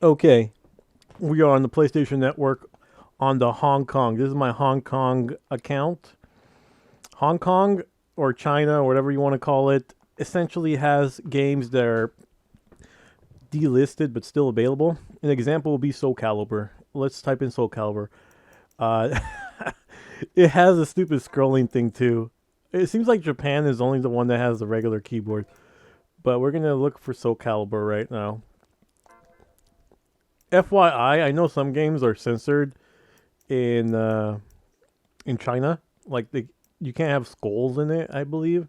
Okay, we are on the PlayStation Network on the Hong Kong. This is my Hong Kong account. Hong Kong or China, or whatever you want to call it, essentially has games that are delisted but still available. An example will be Soulcalibur. Let's type in Soulcalibur. Uh, it has a stupid scrolling thing too. It seems like Japan is only the one that has the regular keyboard, but we're gonna look for Soulcalibur right now. FYI, I know some games are censored in China. Like you can't have skulls in it, I believe.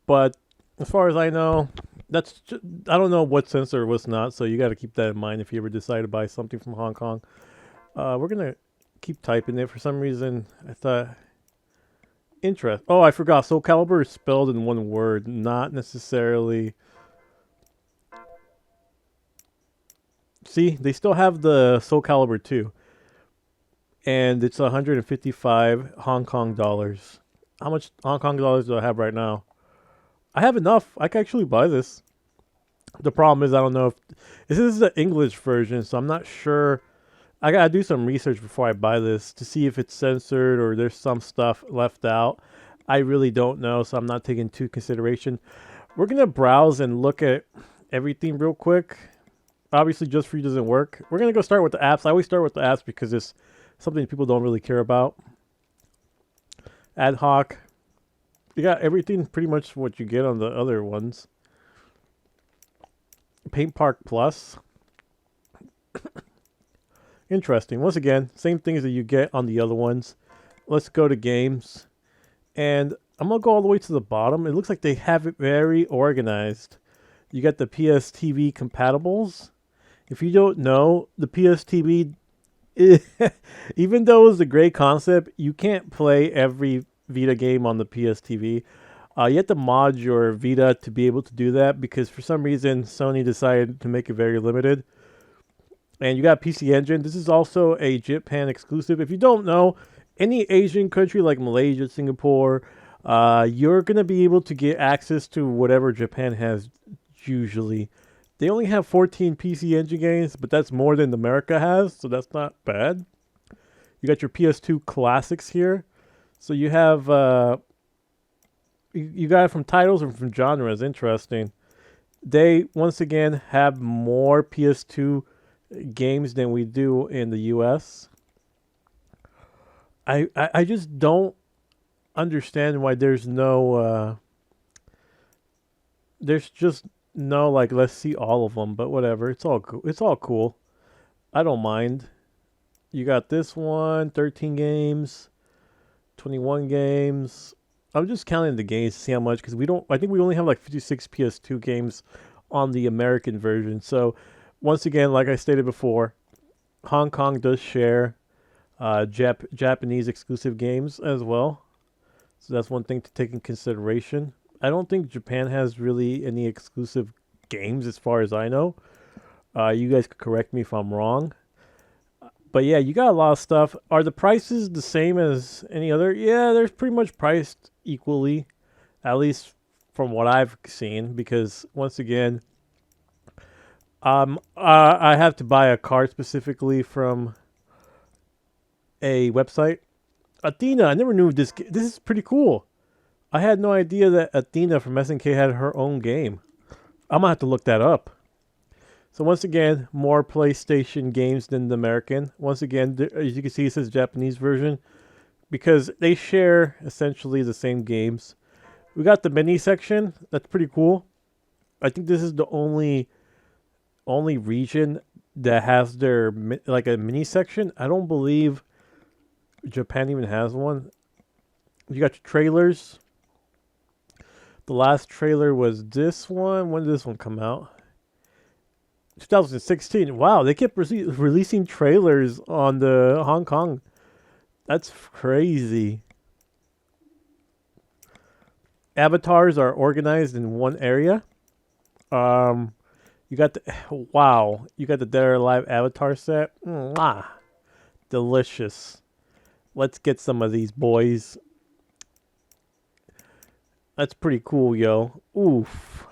But as far as I know, I don't know what's censored or what's not. So you got to keep that in mind if you ever decide to buy something from Hong Kong. We're gonna keep typing it for some reason. I thought interest. Oh, I forgot. Soul Calibur is spelled in one word, not necessarily. See, they still have the Soul Calibur II, and it's 155 Hong Kong dollars. How much Hong Kong dollars do I have right now? I have enough. I can actually buy this. The problem is I don't know if this is the English version, so I'm not sure. I gotta do some research before I buy this to see if it's censored or there's some stuff left out. I really don't know, so I'm not taking into consideration. We're gonna browse and look at everything real quick. Obviously, just free doesn't work. We're gonna go start with the apps. I always start with the apps because it's something people don't really care about. Ad hoc. You got everything pretty much what you get on the other ones. Paint Park Plus. Interesting. Once again, same things that you get on the other ones. Let's go to games. And I'm going to go all the way to the bottom. It looks like they have it very organized. You got the PS TV compatibles. If you don't know, the PS TV, even though it's a great concept, you can't play every Vita game on the PS TV. You have to mod your Vita to be able to do that because for some reason Sony decided to make it very limited. And you got PC Engine. This is also a Japan exclusive. If you don't know, any Asian country like Malaysia, Singapore, you're going to be able to get access to whatever Japan has usually. They only have 14 PC Engine games, but that's more than America has, so that's not bad. You got your PS2 classics here. So you have, you got it from titles and from genres. Interesting. They, once again, have more PS2 games than we do in the US. I just don't understand why there's no there's just no like let's see all of them, but whatever. It's all cool. I don't mind. You got this one, 13 games, 21 games. I'm just counting the games to see how much because I think we only have like 56 PS2 games on the American version. So once again, like I stated before, Hong Kong does share Japanese exclusive games as well. So that's one thing to take in consideration. I don't think Japan has really any exclusive games as far as I know. You guys could correct me if I'm wrong. But yeah, you got a lot of stuff. Are the prices the same as any other? Yeah, they're pretty much priced equally, at least from what I've seen. Because once again, I have to buy a card specifically from a website. Athena, I never knew this. This is pretty cool. I had no idea that Athena from SNK had her own game. I'm gonna have to look that up. So once again, more PlayStation games than the American. Once again, as you can see, it says Japanese version because they share essentially the same games. We got the mini section. That's pretty cool. I think this is the only region that has their like a mini section. I don't believe Japan even has one. You got your trailers. The last trailer was this one. When did this one come out? 2016. Wow, they kept releasing trailers on the Hong Kong. That's crazy. Avatars are organized in one area. You got the wow. You got the Dead or Alive avatar set. Mwah. Delicious. Let's get some of these boys. That's pretty cool, yo. Oof.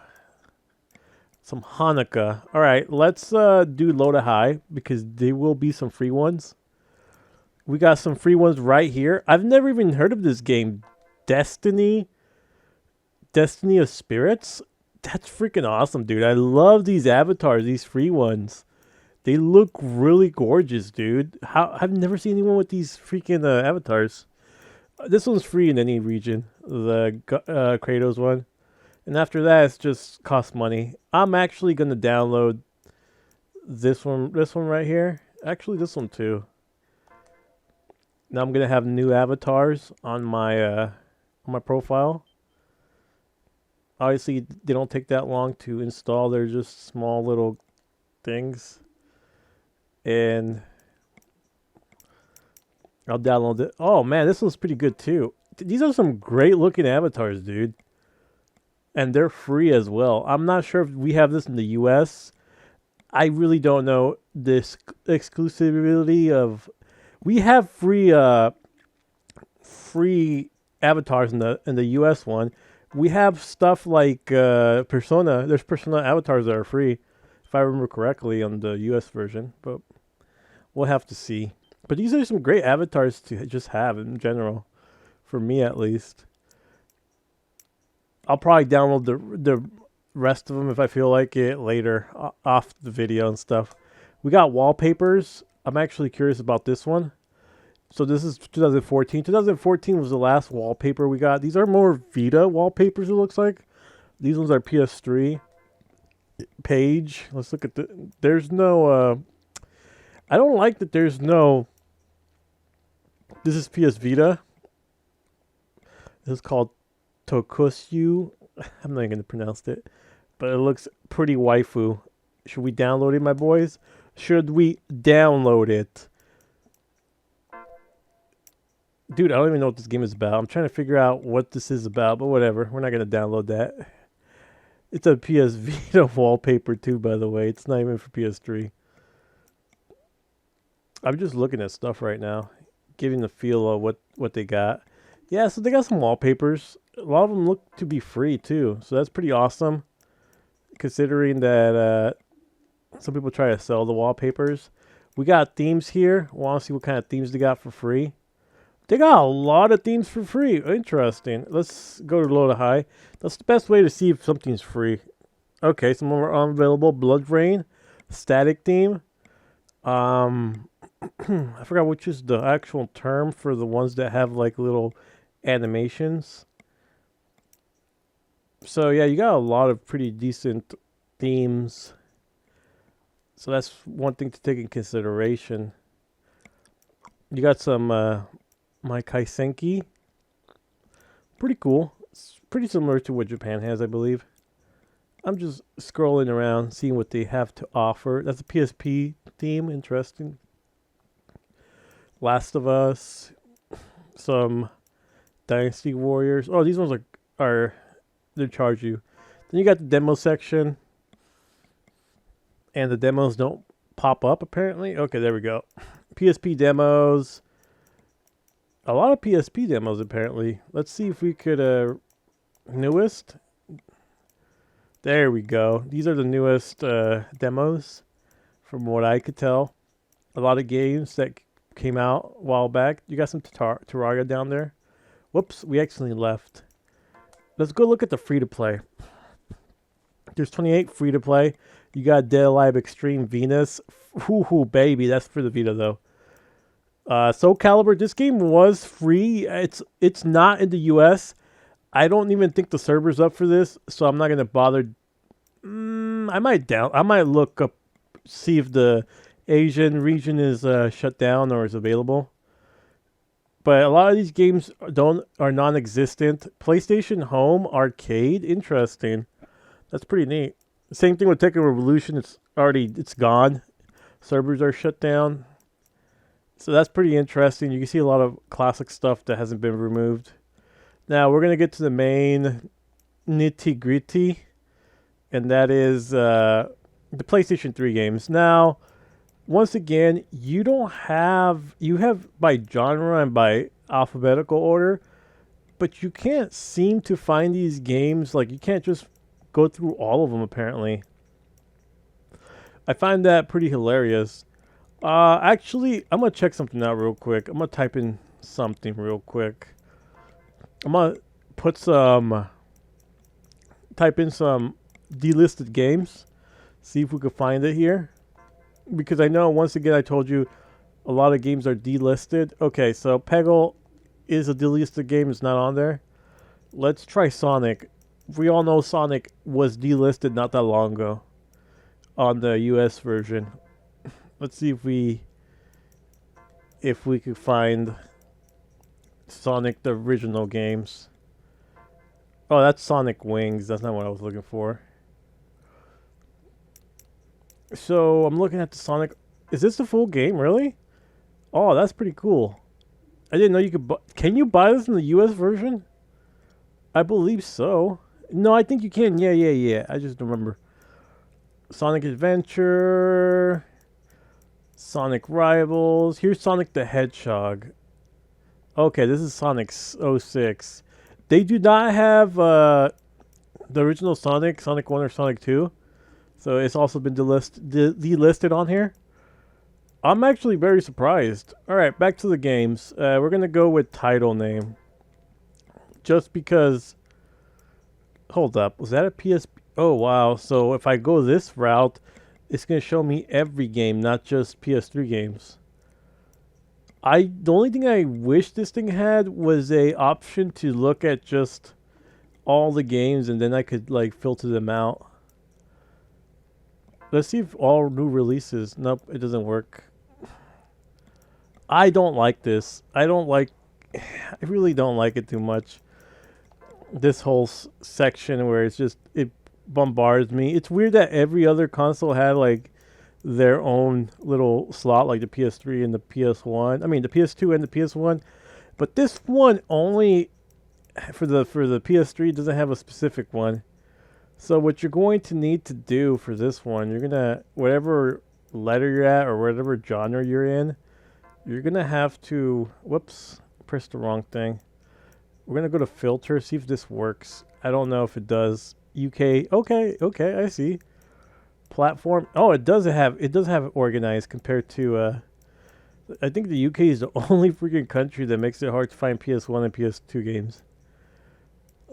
Some Hanukkah. All right, let's do low to high because there will be some free ones. We got some free ones right here. I've never even heard of this game. Destiny of Spirits? That's freaking awesome, dude. I love these avatars, these free ones. They look really gorgeous, dude. I've never seen anyone with these freaking avatars. This one's free in any region, the Kratos one. And after that, it's just cost money. I'm actually going to download this one right here. Actually, this one too. Now I'm going to have new avatars on my profile. Obviously, they don't take that long to install. They're just small little things. And I'll download it. Oh, man, this one's pretty good, too. These are some great-looking avatars, dude. And they're free as well. I'm not sure if we have this in the U.S. I really don't know this exclusivity of... We have free avatars in the U.S. one. We have stuff like Persona. There's Persona avatars that are free, if I remember correctly, on the U.S. version. But we'll have to see. But these are some great avatars to just have in general, for me at least. I'll probably download the rest of them if I feel like it later off the video and stuff. We got wallpapers. I'm actually curious about this one. So this is 2014. 2014 was the last wallpaper we got. These are more Vita wallpapers, it looks like. These ones are PS3. Page. Let's look at the... There's no... I don't like that there's no... This is PS Vita. This is called Tokusyu. I'm not going to pronounce it. But it looks pretty waifu. Should we download it, my boys? Should we download it? Dude, I don't even know what this game is about. I'm trying to figure out what this is about, but whatever. We're not going to download that. It's a PS Vita wallpaper too, by the way. It's not even for PS3. I'm just looking at stuff right now, getting the feel of what they got. Yeah, so they got some wallpapers. A lot of them look to be free too, so that's pretty awesome. Considering that some people try to sell the wallpapers. We got themes here. Want to see what kind of themes they got for free. They got a lot of themes for free. Interesting. Let's go to low to high. That's the best way to see if something's free. Okay, some more unavailable. Blood Rain, static theme. I forgot which is the actual term for the ones that have like little animations. So yeah, you got a lot of pretty decent themes. So that's one thing to take in consideration. You got some My Kaisenki. Pretty cool. It's pretty similar to what Japan has, I believe. I'm just scrolling around, seeing what they have to offer. That's a PSP theme. Interesting. Last of Us. Some Dynasty Warriors. Oh, these ones are they charge you. Then you got the demo section. And the demos don't pop up, apparently. Okay, there we go. PSP demos. A lot of PSP demos, apparently. Let's see if we could... newest. There we go. These are the newest demos, from what I could tell. A lot of games that came out a while back. You got some Terraria down there. Whoops, we accidentally left. Let's go look at the free-to-play. There's 28 free-to-play. You got Dead Alive Extreme Venus. Hoo-hoo, baby. That's for the Vita, though. Soulcalibur, this game was free. It's not in the US. I don't even think the server's up for this, so I'm not gonna bother. I might look up, see if the Asian region is shut down or is available. But a lot of these games are non-existent. PlayStation Home Arcade, interesting. That's pretty neat. Same thing with Tekken Revolution. It's gone. Servers are shut down. So that's pretty interesting. You can see a lot of classic stuff that hasn't been removed. Now we're gonna get to the main nitty-gritty, and that is the PlayStation 3 games. Now, once again, you have by genre and by alphabetical order, but you can't seem to find these games. Like, you can't just go through all of them, apparently. I find that pretty hilarious. Actually, I'm gonna check something out real quick. I'm gonna type in something real quick. I'm gonna put some, type in some delisted games. See if we can find it here. Because I know, once again, I told you a lot of games are delisted. Okay, so Peggle is a delisted game. It's not on there. Let's try Sonic. We all know Sonic was delisted not that long ago on the US version. Let's see if we could find Sonic the original games. Oh, that's Sonic Wings. That's not what I was looking for. So I'm looking at the Sonic. Is this the full game, really? Oh, that's pretty cool. I didn't know you could buy. Can you buy this in the US version? I believe so. No, I think you can. Yeah. I just remember. Sonic Adventure. Sonic Rivals. Here's Sonic the Hedgehog. Okay, this is Sonic 06. They do not have the original Sonic 1 or Sonic 2. So it's also been delisted on here. I'm actually very surprised. Alright, back to the games. We're going to go with title name. Just because... Hold up. Was that a PS... Oh, wow. So if I go this route, it's going to show me every game, not just PS3 games. The only thing I wish this thing had was a option to look at just all the games, and then I could like filter them out. Let's see if all new releases. Nope, it doesn't work. I don't like this. I really don't like it too much. This whole section where it's just, it bombards me. It's weird that every other console had like their own little slot, like the PS3 and the PS1. I mean, the PS2 and the PS1. But this one only for the PS3 doesn't have a specific one. So what you're going to need to do for this one, you're gonna, whatever letter you're at or whatever genre you're in, you're gonna have to, whoops, press the wrong thing. We're gonna go to filter, see if this works. I don't know if it does. UK, okay, I see. Platform, oh, it does have it organized compared to, I think the UK is the only freaking country that makes it hard to find PS1 and PS2 games.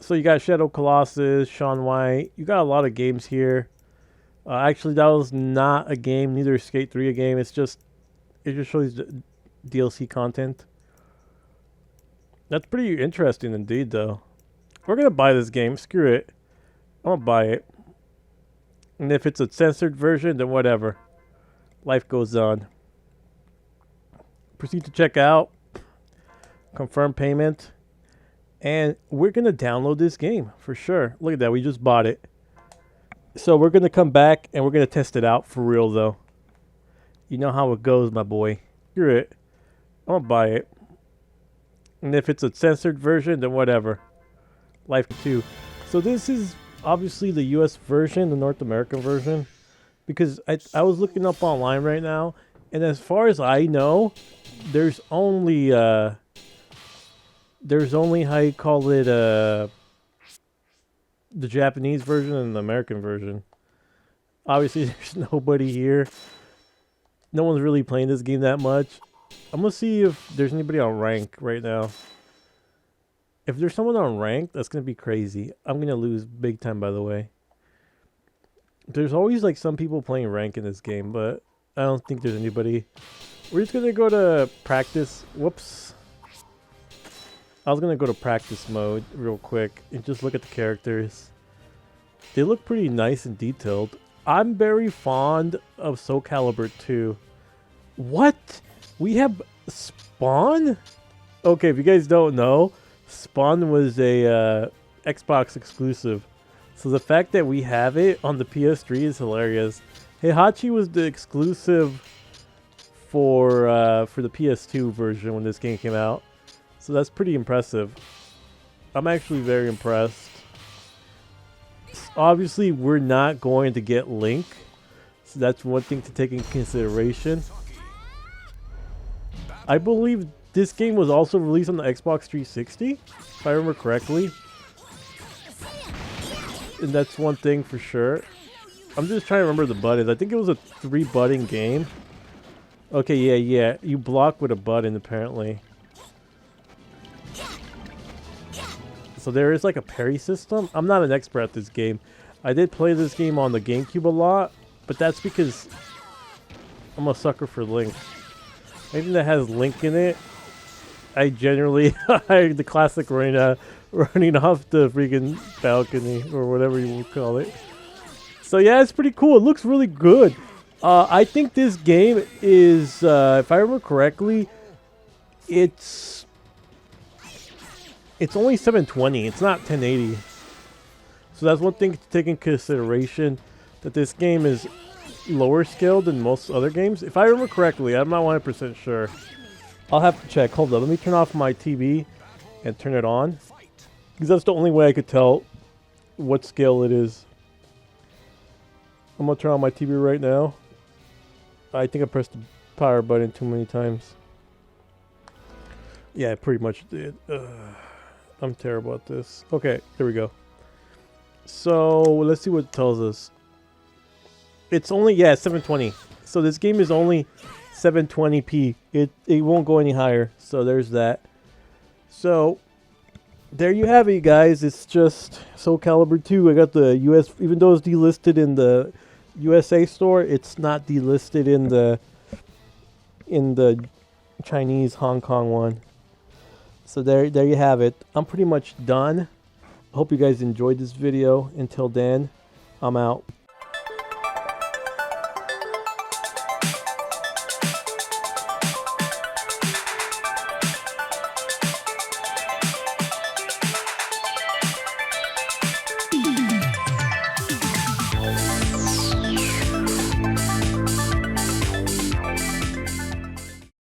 So you got Shadow Colossus, Shaun White. You got a lot of games here. Actually, that was not a game. Neither is Skate 3 a game. It just shows the DLC content. That's pretty interesting indeed, though. We're gonna buy this game. Screw it. I'm gonna buy it. And if it's a censored version, then whatever. Life goes on. Proceed to check out. Confirm payment. And we're going to download this game for sure. Look at that. We just bought it. So we're going to come back and we're going to test it out for real, though. You know how it goes, my boy. Screw it. I'm going to buy it. And if it's a censored version, then whatever. Life too. So this is obviously the US version, the North American version. Because I was looking up online right now. And as far as I know, there's only how you call it, the Japanese version and the American version. Obviously, there's nobody here. No one's really playing this game that much. I'm gonna see if there's anybody on rank right now. If there's someone on rank, that's gonna be crazy. I'm gonna lose big time, by the way. There's always like some people playing rank in this game, but I don't think there's anybody. We're just gonna go to practice. Whoops. I was gonna go to practice mode real quick and just look at the characters. They look pretty nice and detailed. I'm very fond of Soulcalibur II. What? We have Spawn? Okay, if you guys don't know, Spawn was a Xbox exclusive. So the fact that we have it on the PS3 is hilarious. Heihachi was the exclusive for the PS2 version when this game came out. So that's pretty impressive. I'm actually very impressed. Obviously, we're not going to get Link. So that's one thing to take into consideration. I believe this game was also released on the Xbox 360, if I remember correctly. And that's one thing for sure. I'm just trying to remember the buttons. I think it was a 3-button game. Okay, yeah. You block with a button, apparently. So there is like a parry system. I'm not an expert at this game. I did play this game on the GameCube a lot, but that's because I'm a sucker for Link. Anything that has Link in it, I generally the classic running off the freaking balcony or whatever you would call it. So yeah, it's pretty cool. It looks really good. I think this game is, if I remember correctly, it's only 720. It's not 1080. So that's one thing to take in consideration, that this game is lower scaled than most other games. If I remember correctly, I'm not 100% sure. I'll have to check. Hold on, let me turn off my TV and turn it on, because that's the only way I could tell what scale it is. I'm gonna turn on my TV right now. I think I pressed the power button too many times. Yeah, I pretty much did. I'm terrible at this. Okay, there we go. So let's see what it tells us. It's only, yeah, 720. So this game is only 720p. It won't go any higher. So there's that. So there you have it, you guys. It's just Soulcalibur II. I got the US, even though it's delisted in the USA store, it's not delisted in the Chinese Hong Kong one. So there you have it. I'm pretty much done. I hope you guys enjoyed this video. Until then, I'm out.